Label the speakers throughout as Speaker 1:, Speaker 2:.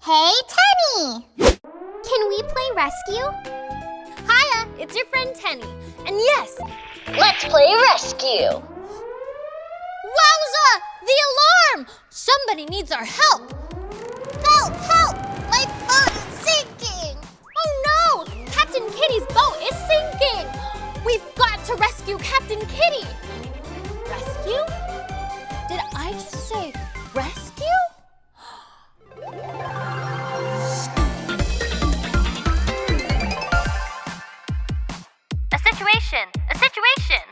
Speaker 1: Hey Tenny! Can we play rescue?
Speaker 2: Hiya, it's your friend Tenny. And yes,
Speaker 3: let's play rescue.
Speaker 2: Wowza! The alarm! Somebody needs our help.
Speaker 1: Help! Help! My boat is sinking!
Speaker 2: Oh no! Captain Kitty's boat is sinking! We've got to rescue Captain Kitty! Rescue? Did I just say rescue? A situation!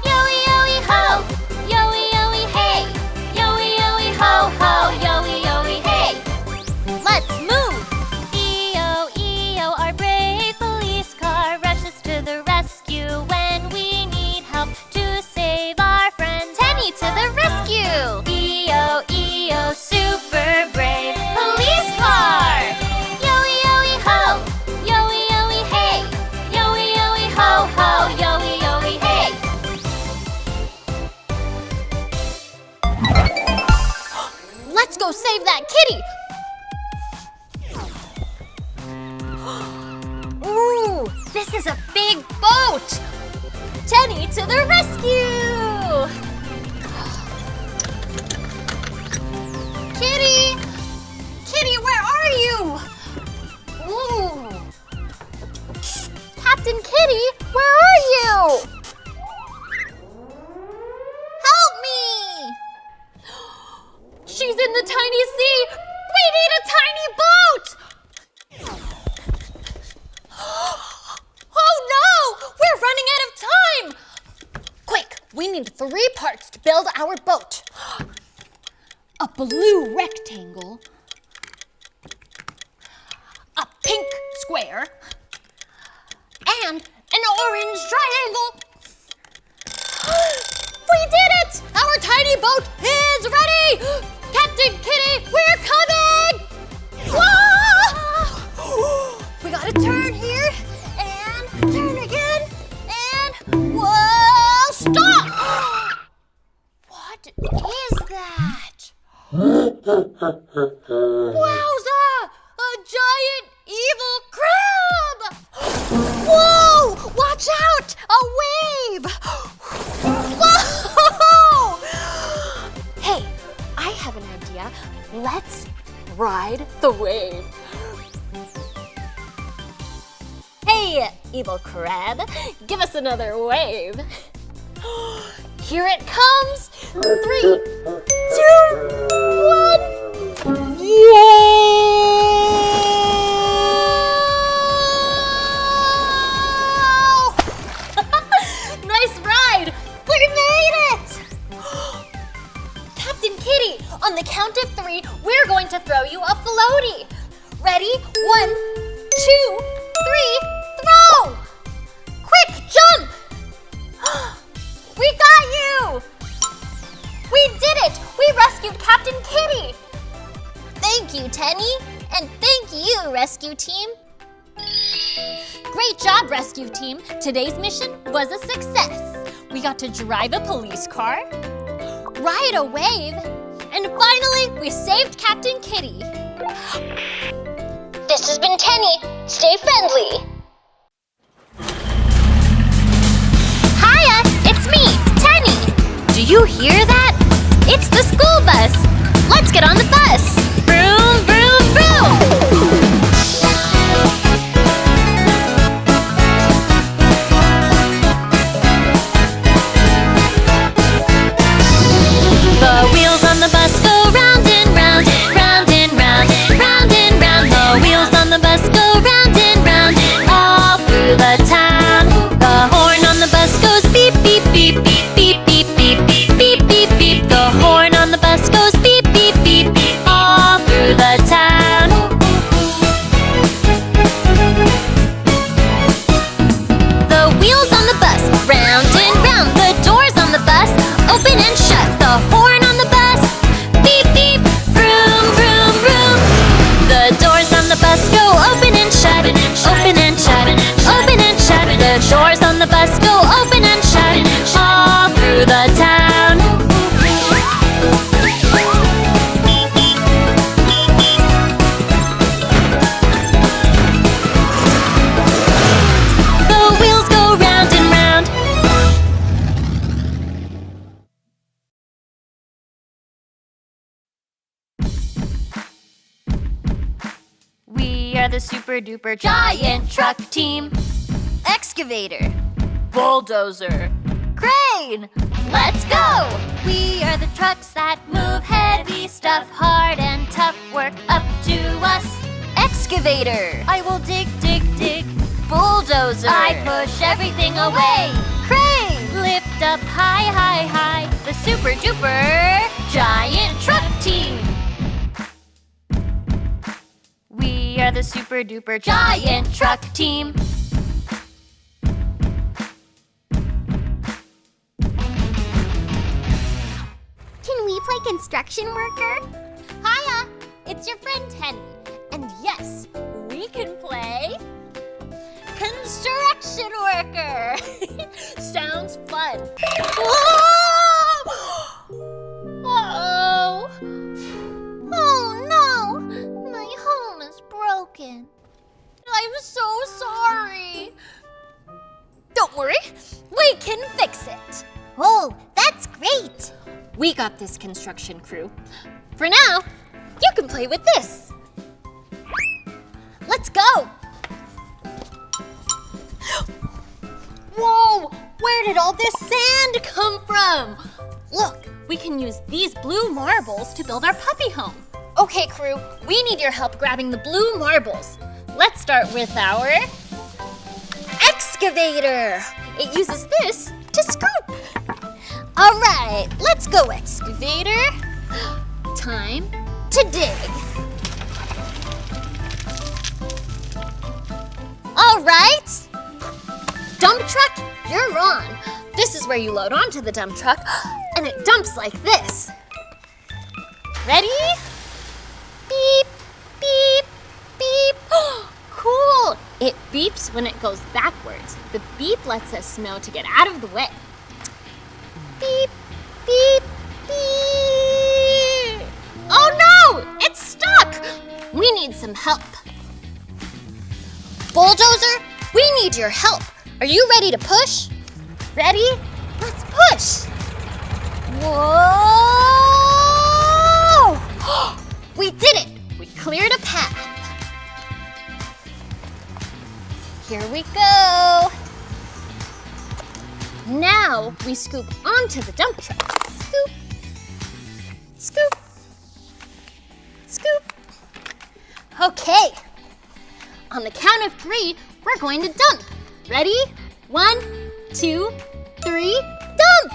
Speaker 1: Yoey yoey ho! Yoey yoey hey! Yoey yoey ho ho! Yoey yoey hey!
Speaker 2: Let's move!
Speaker 1: E-O, our brave police car rushes to the rescue when we need help to save our friend Tenny to the rescue! E-O, super brave police car! Yoey yoey ho! Yoey yoey hey! Yoey yoey ho ho! Yoey yoey hey!
Speaker 2: Let's go save that kitty! Ooh, this is a big boat! Tenny to the rescue! Kitty! Kitty, where are you? Ooh. Captain Kitty, where are you? Help me! She's in the tiny sea! We need a tiny boat! Oh no! We're running out of time! Quick, we need 3 parts to build our boat. A blue rectangle, a pink square, and an orange triangle. We did it! Our tiny boat is ready! Captain Kitty, we're coming! Whoa! We gotta turn here, and turn again, and whoa! Stop! What is that? Wowza! A giant evil crab! Whoa! Watch out! A wave! Whoa! Hey, I have an idea. Let's ride the wave. Hey, evil crab, give us another wave. Here it comes. 3, 2, 1. Yay! Nice ride! We made it! Captain Kitty, on the count of 3, we're going to throw you a floaty. Ready? 1, 2, 3, throw! Quick, jump! We got you! We did it! We rescued Captain Kitty! Thank you, Tenny. And thank you, rescue team. Great job, rescue team. Today's mission was a success. We got to drive a police car, ride a wave, and finally, we saved Captain Kitty.
Speaker 3: This has been Tenny. Stay friendly.
Speaker 1: Hiya, it's me, Tenny. Do you hear that? It's the school bus. Let's get on the bus. Vroom, vroom, vroom. The wheels on the bus go round and round, round and round, round and round. The wheels on the bus go round and round, all through the town. The horn on the bus goes beep, beep, beep, beep, beep, beep, beep, beep, beep, beep. The horn on the bus goes beep, beep, beep, all are the super duper giant truck team. Excavator, bulldozer, crane, let's go! We are the trucks that move heavy stuff, hard and tough work up to us. Excavator, I will dig, dig, dig. Bulldozer, I push everything away. Crane, lift up high, high, high. The super duper giant truck team. We are the super duper giant truck team.
Speaker 2: Can we play construction worker? Hiya, it's your friend Tenny. And yes, we can play construction worker. Sounds fun. Uh-oh. Oh no, my home is broken. I'm so sorry. Don't worry, we can fix it. Oh, that's great. We got this construction crew. For now, you can play with this. Let's go. Whoa, where did all this sand come from? Look, we can use these blue marbles to build our puppy home. Okay, crew, we need your help grabbing the blue marbles. Let's start with our excavator. It uses this to scoop. All right, let's go, excavator. Time to dig. All right. Dump truck, you're on. This is where you load onto the dump truck, and it dumps like this. Ready? Beep, beep, beep. Cool. It beeps when it goes backwards. The beep lets us know to get out of the way. Beep, beep, beep. Oh no, it's stuck. We need some help. Bulldozer, we need your help. Are you ready to push? Ready? Let's push. Whoa! We did it. We cleared a path. Here we go. Now we scoop onto the dump truck. Scoop, scoop, scoop. Okay. On the count of 3, we're going to dump. Ready? 1, 2, 3, dump!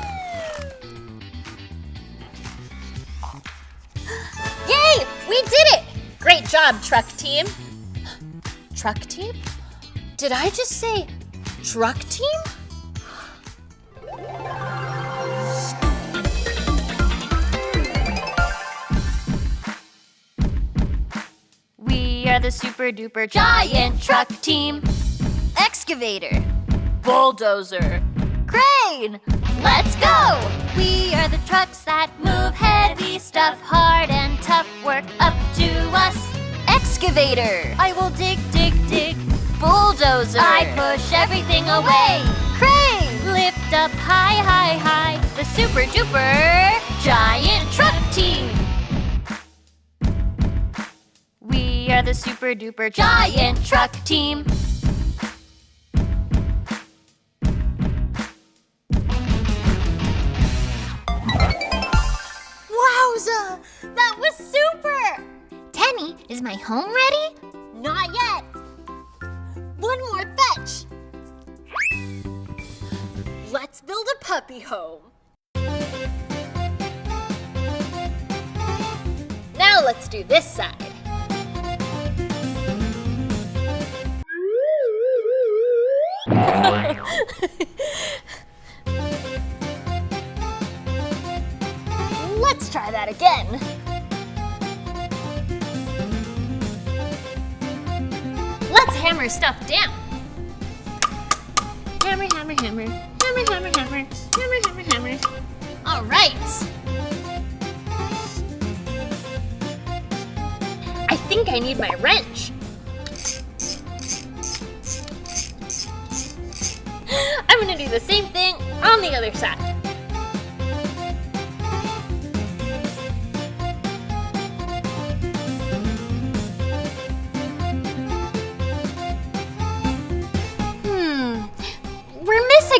Speaker 2: Yay! We did it! Great job, truck team. Truck team? Did I just say truck team?
Speaker 1: We are the super duper giant truck team. Excavator, bulldozer, crane, let's go! We are the trucks that move heavy stuff, hard and tough work up to us. Excavator, I will dig, dig, dig. Bulldozer, I push everything away. Crane, lift up high, high, high. The super duper giant truck team. We are the super duper giant truck team.
Speaker 2: Wowza! That was super! Tenny, is my home ready? Not yet. One more fetch. Let's build a puppy home. Now let's do this side. Let's try that again. Let's hammer stuff down. Hammer, hammer, hammer. Hammer, hammer, hammer. Hammer, hammer, hammer. All right. I think I need my wrench. I'm gonna do the same thing on the other side.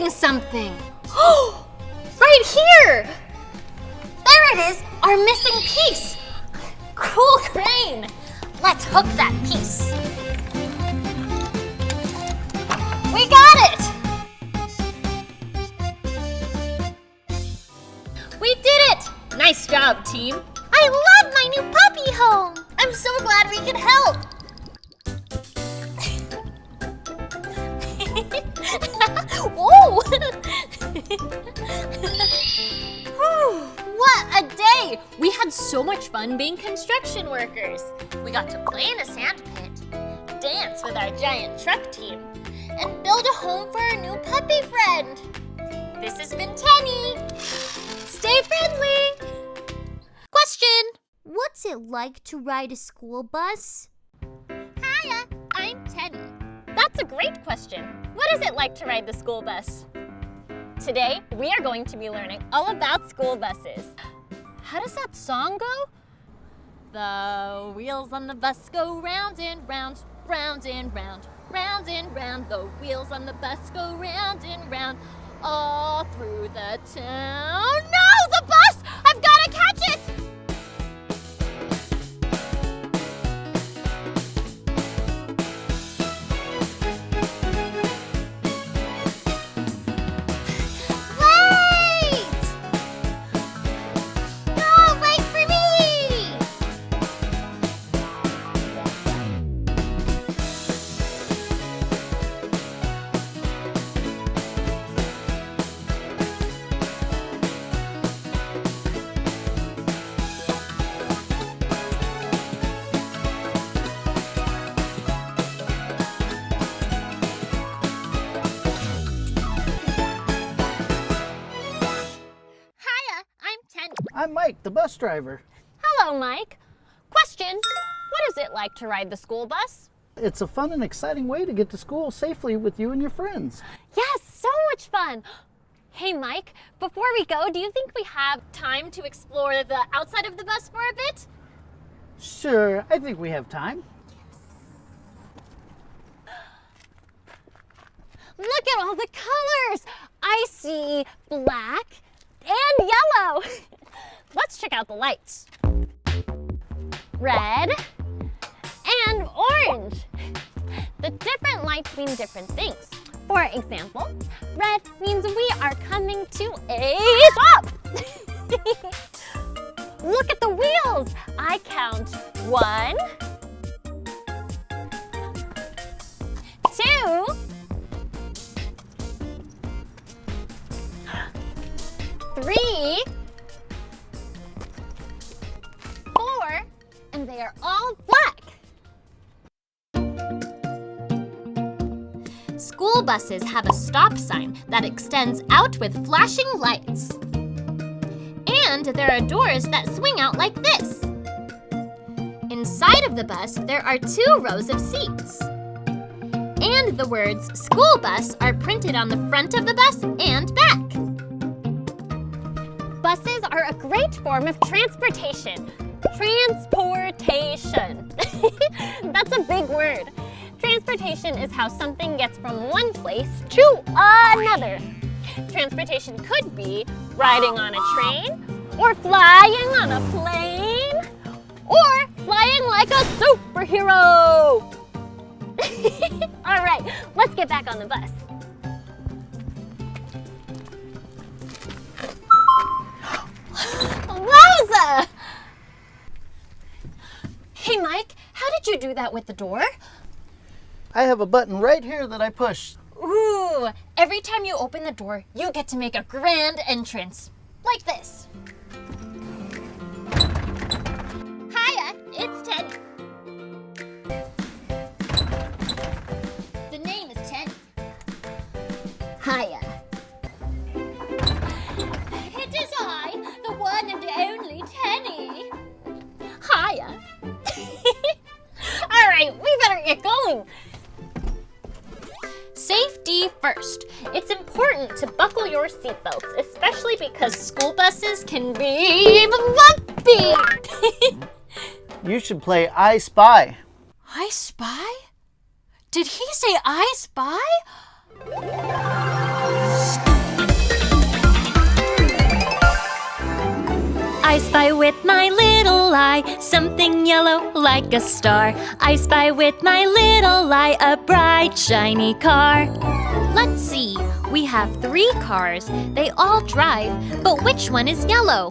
Speaker 2: missing something. Right here! There it is, our missing piece. Cool crane. Let's hook that piece. We got it! We did it! Nice job, team.
Speaker 1: I love my new puppy home.
Speaker 2: I'm so glad we could help. Whoa! What a day! We had so much fun being construction workers. We got to play in a sand pit, dance with our giant truck team, and build a home for our new puppy friend. This has been Tenny. Stay friendly. Question.
Speaker 1: What's it like to ride a school bus?
Speaker 2: Hiya, I'm Tenny. That's a great question. What is it like to ride the school bus? Today, we are going to be learning all about school buses. How does that song go? The wheels on the bus go round and round, round and round, round and round. The wheels on the bus go round and round, all through the town. No, the bus! I've got to catch it!
Speaker 4: I'm Mike, the bus driver.
Speaker 2: Hello, Mike. Question, what is it like to ride the school bus?
Speaker 4: It's a fun and exciting way to get to school safely with you and your friends.
Speaker 2: Yes, so much fun. Hey, Mike, before we go, do you think we have time to explore the outside of the bus for a bit?
Speaker 4: Sure, I think we have time.
Speaker 2: Look at all the colors. I see black and yellow. Let's check out the lights. Red and orange. The different lights mean different things. For example, red means we are coming to a stop. Look at the wheels. I count 1, 2, 3, 4, and they are all black. School buses have a stop sign that extends out with flashing lights. And there are doors that swing out like this. Inside of the bus, there are 2 rows of seats. And the words school bus are printed on the front of the bus and back. Buses are a great form of transportation. Transportation. That's a big word. Transportation is how something gets from one place to another. Transportation could be riding on a train, or flying on a plane, or flying like a superhero. All right, let's get back on the bus. Wowza! Hey, Mike, how did you do that with the door?
Speaker 4: I have a button right here that I push.
Speaker 2: Ooh, every time you open the door, you get to make a grand entrance. Like this. Hiya, it's Tenny. The name is Tenny. Hiya. It is I, the one and only Tenny. Hiya. All right, we better get going. Safety first. It's important to buckle your seatbelts, especially because school buses can be bumpy.
Speaker 4: You should play I Spy.
Speaker 2: I Spy? Did he say I Spy?
Speaker 1: I spy with my little eye something yellow like a star. I spy with my little eye a bright, shiny car. Let's see, we have 3 cars. They all drive, but which one is yellow?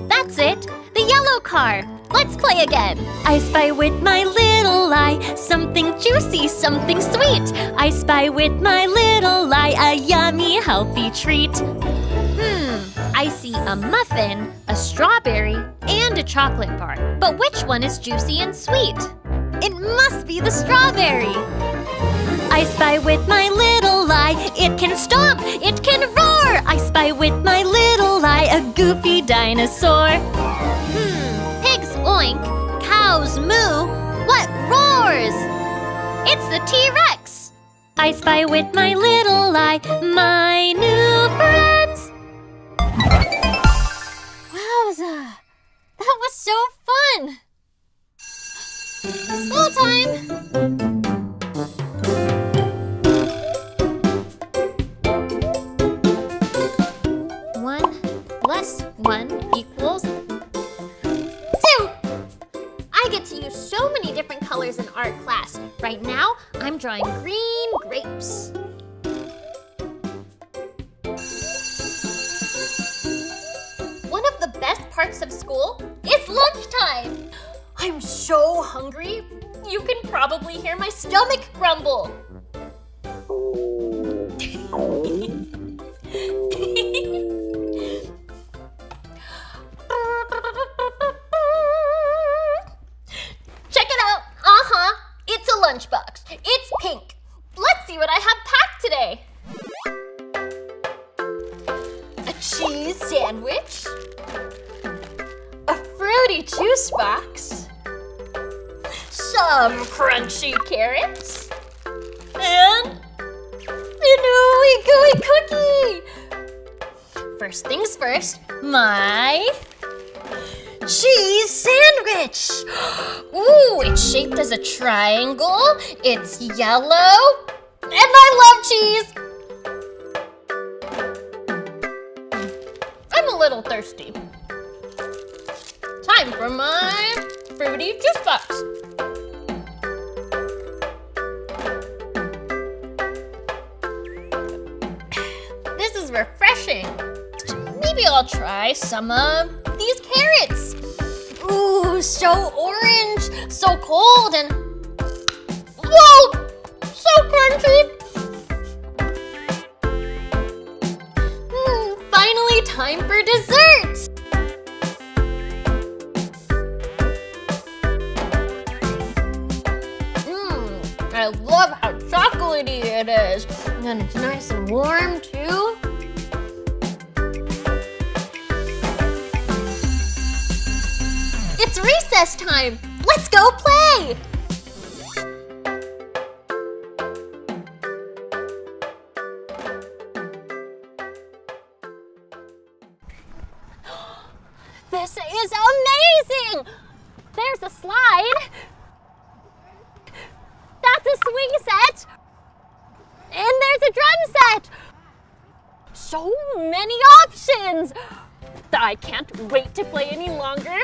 Speaker 1: That's it, the yellow car. Let's play again. I spy with my little eye something juicy, something sweet. I spy with my little eye a yummy, healthy treat. I see a muffin, a strawberry, and a chocolate bar. But which one is juicy and sweet? It must be the strawberry. I spy with my little eye, it can stomp, it can roar. I spy with my little eye a goofy dinosaur. Pigs oink, cows moo, what roars? It's the T-Rex. I spy with my little eye my new friends.
Speaker 2: Wowza! That was so fun! School time! 1 plus 1 equals 2! I get to use so many different colors in art class. Right now, I'm drawing green grapes. One of the best parts of school is lunchtime. I'm so hungry, you can probably hear my stomach grumble. Check it out. It's a lunchbox. It's pink. Let's see what I have packed today. A cheese sandwich, a fruity juice box, some crunchy carrots, and an ooey gooey cookie. First things first, my cheese sandwich. Ooh, it's shaped as a triangle. It's yellow, and I love cheese. I'm a little thirsty. Time for my fruity juice box. This is refreshing. Maybe I'll try some of these carrots. Ooh, so orange, so cold, and whoa, so crunchy. Finally, time for dessert. I love how chocolatey it is. And it's nice and warm, too. It's recess time. Let's go play. This is amazing. There's a slide. That's a swing set. And there's a drum set. So many options. I can't wait to play any longer.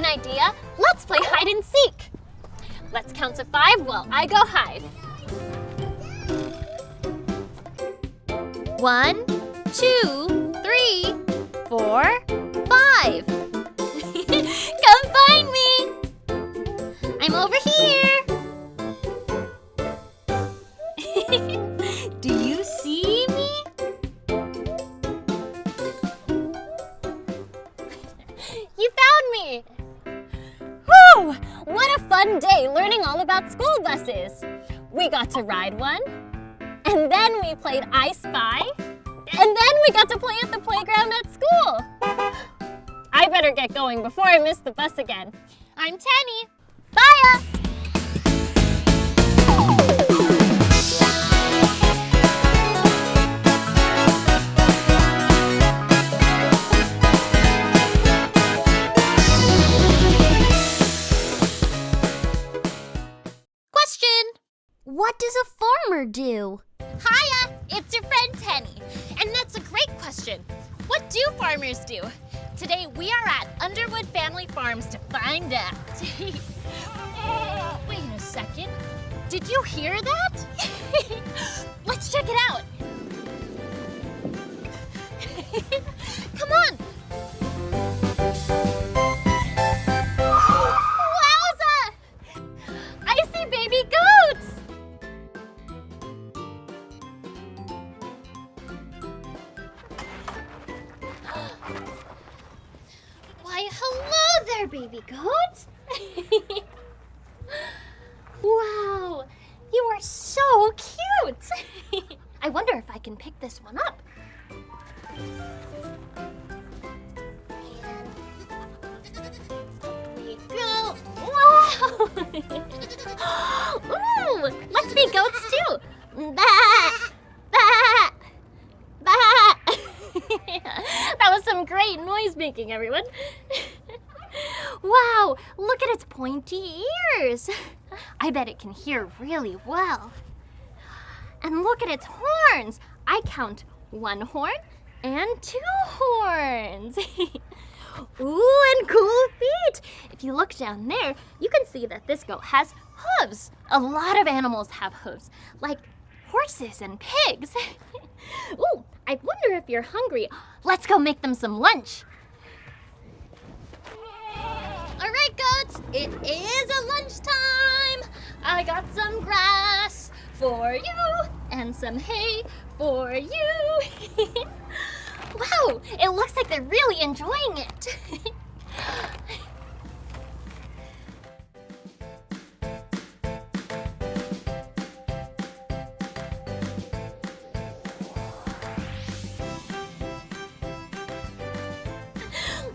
Speaker 2: Idea. Let's play hide and seek. Let's count to 5 while I go hide. 1, 2, 3, 4, 5. Come find me. I'm over here. Do you see me? You found me. Whew! What a fun day learning all about school buses. We got to ride one, and then we played I Spy, And then we got to play at the playground at school. I better get going before I miss the bus again. I'm Tenny. Bye!
Speaker 1: Question.
Speaker 2: What does a farmer do?
Speaker 1: Hiya, it's your friend Tenny. And that's a great question. What do farmers do? Today we are at Underwood Family Farms to find out. Wait a second. Did you hear that? Let's check it out. Come on. Wowza! I see baby goats. Why, hello there, baby goat. Wow, you are so cute. I wonder if I can pick this one up. And we go. Wow. Ooh, let's be goats too. Bah, bah, bah. That was some great noise making, everyone. Wow, look at its pointy ears. I bet it can hear really well. And look at its horns. I count 1 horn and 2 horns. Ooh, and cool feet. If you look down there, you can see that this goat has hooves. A lot of animals have hooves, like horses and pigs. Ooh, I wonder if you're hungry. Let's go make them some lunch. All right, goats, it is a lunchtime. I got some grass for you and some hay for you. Wow, it looks like they're really enjoying it.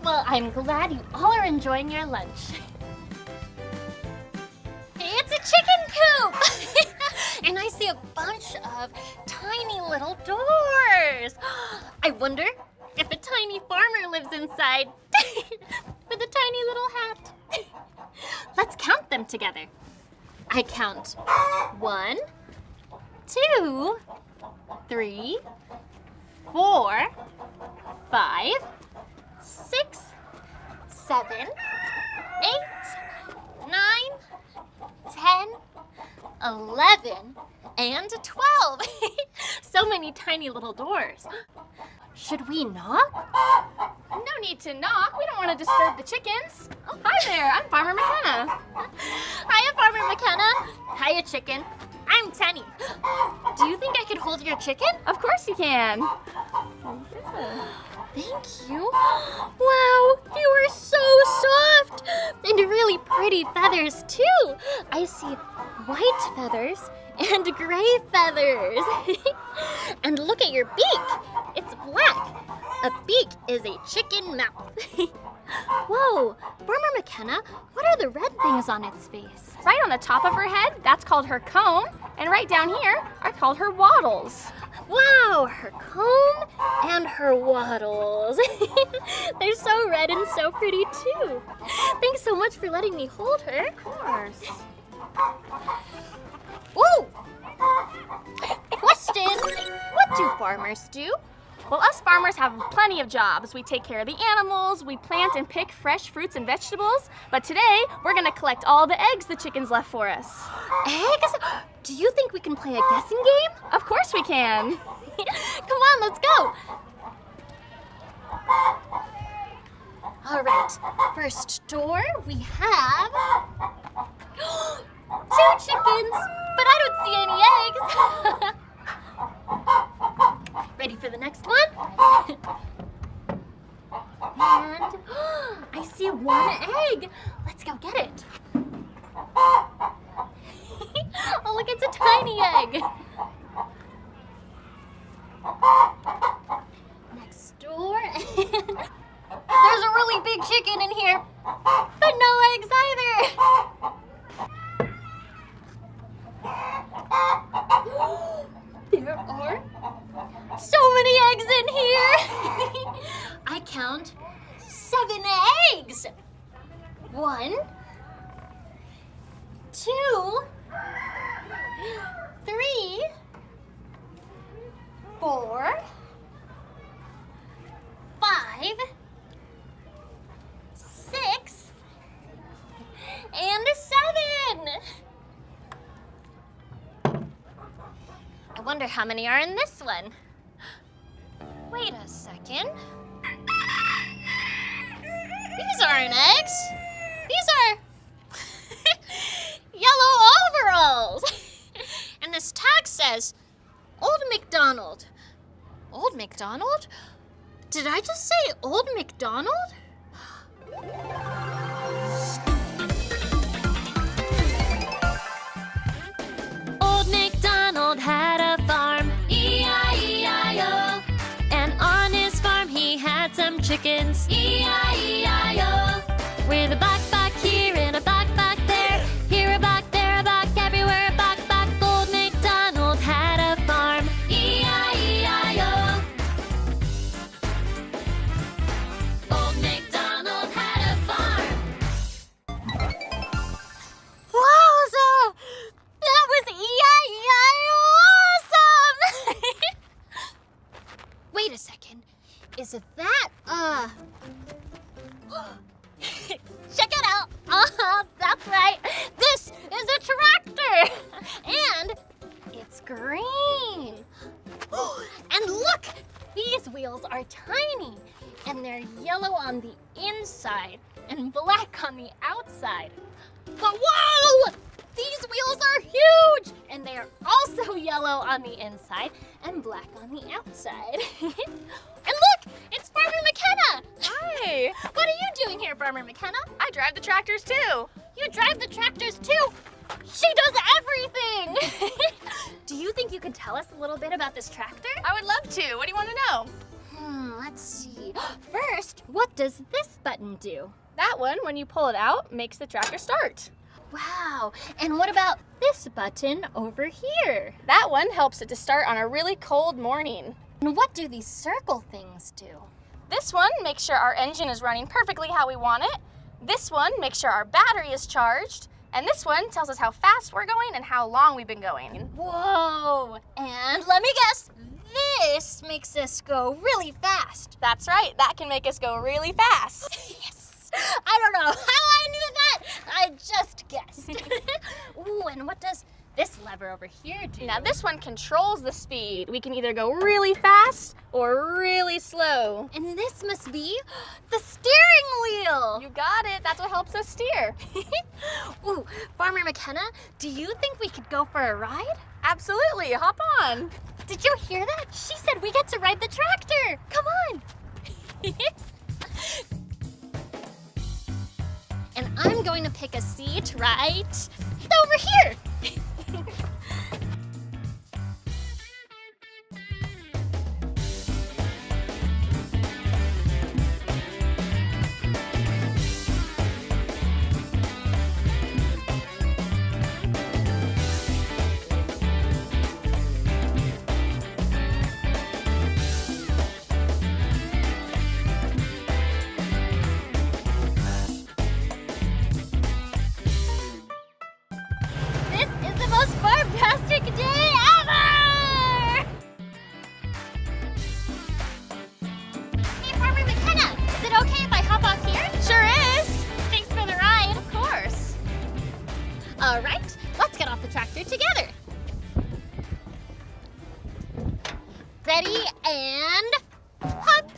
Speaker 1: Well, I'm glad you all are enjoying your lunch. It's a chicken coop! And I see a bunch of tiny little doors. I wonder if a tiny farmer lives inside with a tiny little hat. Let's count them together. I count 1, 2, 3, 4, 5, 6, 7, 8, 9, 10, 11, and 12. So many tiny little doors. Should we knock?
Speaker 5: No need to knock. We don't want to disturb the chickens. Oh, hi there. I'm Farmer McKenna.
Speaker 1: Hiya, Farmer McKenna. Hiya, chicken. I'm Tenny. Do you think I could hold your chicken?
Speaker 5: Of course you can.
Speaker 1: Thank you. Wow, you are so soft. And really pretty feathers, too. I see white feathers and gray feathers. And look at your beak. It's black. A beak is a chicken mouth. Whoa, Farmer McKenna, what are the red things on its face?
Speaker 5: Right on the top of her head, that's called her comb. And right down here are called her wattles.
Speaker 1: Wow, her comb and her wattles. They're so red and so pretty too. Thanks so much for letting me hold her.
Speaker 5: Of course.
Speaker 1: Whoa! Question, what do farmers do?
Speaker 5: Well, us farmers have plenty of jobs. We take care of the animals, we plant and pick fresh fruits and vegetables. But today, we're gonna collect all the eggs the chickens left for us.
Speaker 1: Eggs? Do you think we can play a guessing game?
Speaker 5: Of course we can.
Speaker 1: Come on, let's go. All right, first door we have 2 chickens, but I don't see any eggs. Ready for the next one? And I see 1 egg. Let's go get it. Oh, look, it's a tiny egg.
Speaker 2: really big chicken in here, but no eggs either. There are so many eggs in here. I count 7 eggs. 1, 2, 3, 4, 5, 6, and 7. I wonder how many are in this one. Wait a second. These aren't eggs. These are yellow overalls. And this tag says, Old MacDonald. Old MacDonald? Did I just say Old MacDonald?
Speaker 1: Old MacDonald had a farm, E-I-E-I-O. And on his farm he had some chickens, E-I-E-I-O. With a bok bok here and a bok bok there, here a bok, there a bok, everywhere a bok bok. Old MacDonald had a farm, E-I-E-I-O. Old MacDonald had a farm.
Speaker 2: Wowza! That was E-I-E-I-O awesome! Wait a second. Is it that, check it out. That's right. This is a tractor. And it's green. And look, these wheels are tiny. And they're yellow on the inside and black on the outside. But whoa! These wheels are huge! And they are also yellow on the inside and black on the outside. And look! It's Farmer McKenna!
Speaker 5: Hi.
Speaker 2: What are you doing here, Farmer McKenna?
Speaker 5: I drive the tractors too.
Speaker 2: You drive the tractors too? She does everything! Do you think you could tell us a little bit about this tractor?
Speaker 5: I would love to. What do you want to know?
Speaker 2: Let's see. First, what does this button do?
Speaker 5: That one, when you pull it out, makes the tractor start.
Speaker 2: Wow, and what about this button over here?
Speaker 5: That one helps it to start on a really cold morning.
Speaker 2: And what do these circle things do?
Speaker 5: This one makes sure our engine is running perfectly how we want it. This one makes sure our battery is charged. And this one tells us how fast we're going and how long we've been going.
Speaker 2: Whoa, and let me guess, this makes us go really fast.
Speaker 5: That's right, that can make us go really fast.
Speaker 2: Yes! I don't know how I knew that. I just guessed. Ooh, and what does this lever over here do?
Speaker 5: Now this one controls the speed. We can either go really fast or really slow.
Speaker 2: And this must be the steering wheel.
Speaker 5: You got it, that's what helps us steer.
Speaker 2: Ooh, Farmer McKenna, do you think we could go for a ride?
Speaker 5: Absolutely, hop on.
Speaker 2: Did you hear that? She said we get to ride the tractor. Come on. And I'm going to pick a seat right over here. This is the most fantastic day ever! Hey, Farmer McKenna, is it okay if I hop off here?
Speaker 5: Sure is.
Speaker 2: Thanks for the ride.
Speaker 5: Of course.
Speaker 2: All right, let's get off the tractor together. Ready and hop.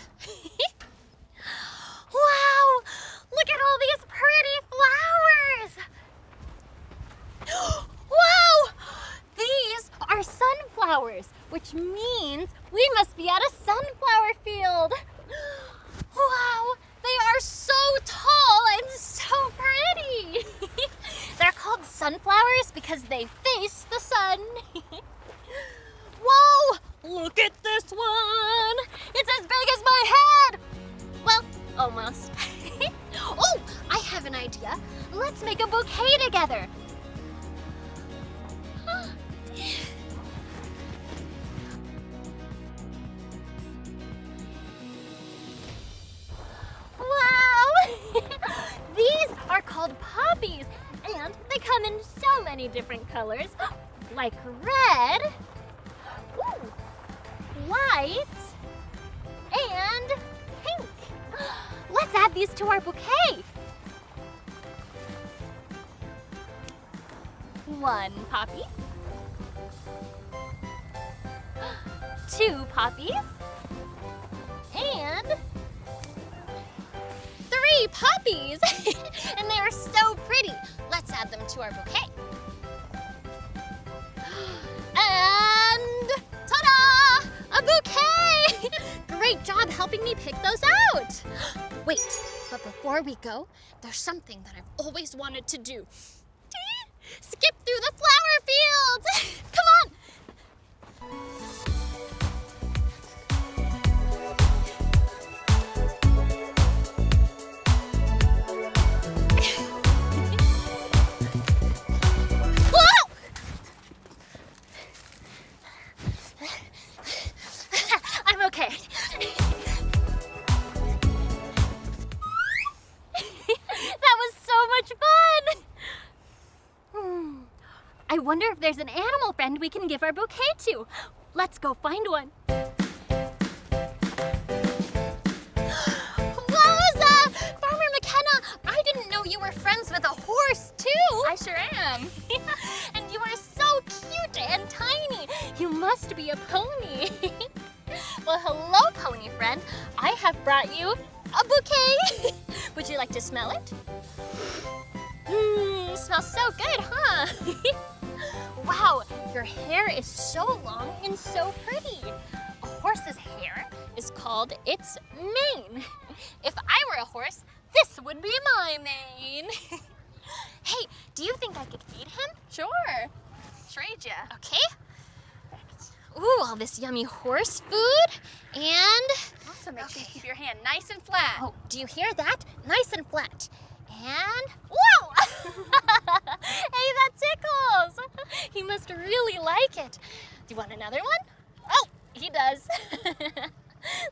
Speaker 2: Wow, look at all these pretty flowers. Wow, these are sunflowers, which means we must be at a sunflower field. Wow, they are so tall and so pretty. They're called sunflowers because they face the sun. Whoa, look at this one. It's as big as my head. Well, almost. have an idea. Let's make a bouquet together. Wow! These are called poppies, and they come in so many different colors, like red, ooh, white, and pink. Let's add these to our bouquet. 1 poppy, 2 poppies, and 3 poppies. And they are so pretty. Let's add them to our bouquet. And ta-da! A bouquet! Great job helping me pick those out. Wait, but before we go, there's something that I've always wanted to do. Skip through the flower fields! Come on! Whoa! I'm okay. That was so much fun! I wonder if there's an animal friend we can give our bouquet to. Let's go find one. Wowza! Farmer McKenna, I didn't know you were friends with a horse too.
Speaker 5: I sure am.
Speaker 2: And you are so cute and tiny. You must be a pony. Well, hello, pony friend. I have brought you a bouquet. Would you like to smell it? Smells so good, huh? Wow, your hair is so long and so pretty. A horse's hair is called its mane. If I were a horse, this would be my mane. Hey, do you think I could feed him?
Speaker 5: Sure. Trade ya.
Speaker 2: Okay. Ooh, all this yummy horse food. And,
Speaker 5: Also make sure you
Speaker 2: Okay.
Speaker 5: keep your hand nice and flat.
Speaker 2: oh, do you hear that? Nice and flat. And, whoa! Hey, that tickles! He must really like it. Do you want another one? Oh, he does.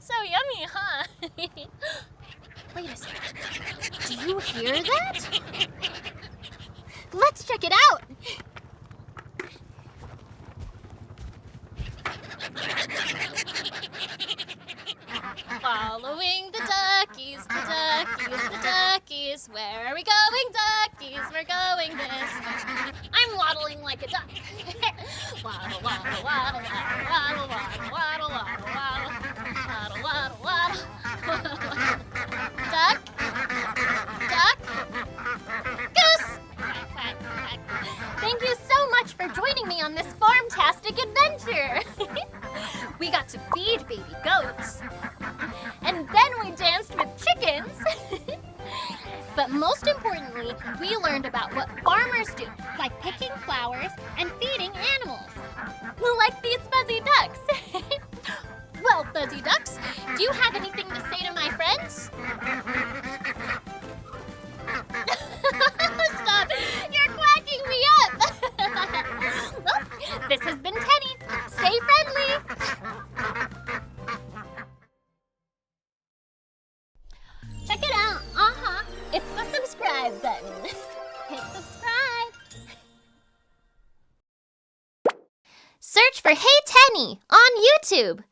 Speaker 2: So yummy, huh? Wait a second. Do you hear that? Let's check it out. Following the duckies, the duckies. Where are we going, duckies? We're going this way. I'm waddling like a duck. Waddle, waddle, waddle, waddle, waddle, waddle, waddle, waddle, waddle, waddle, waddle. Duck, duck, goose. Quack, quack, quack. Thank you so much for joining me on this farm-tastic adventure. We got to feed baby goats. And then we danced with chickens. But most importantly, we learned about what farmers do, like picking flowers and feeding animals. Like these fuzzy ducks. Well, fuzzy ducks, do you have anything to say to my friends? Stop! You're quacking me up! Well, this has been Tenny. Stay friendly! Check it out. It's the subscribe button. Hit subscribe. Search for Hey Tenny on YouTube.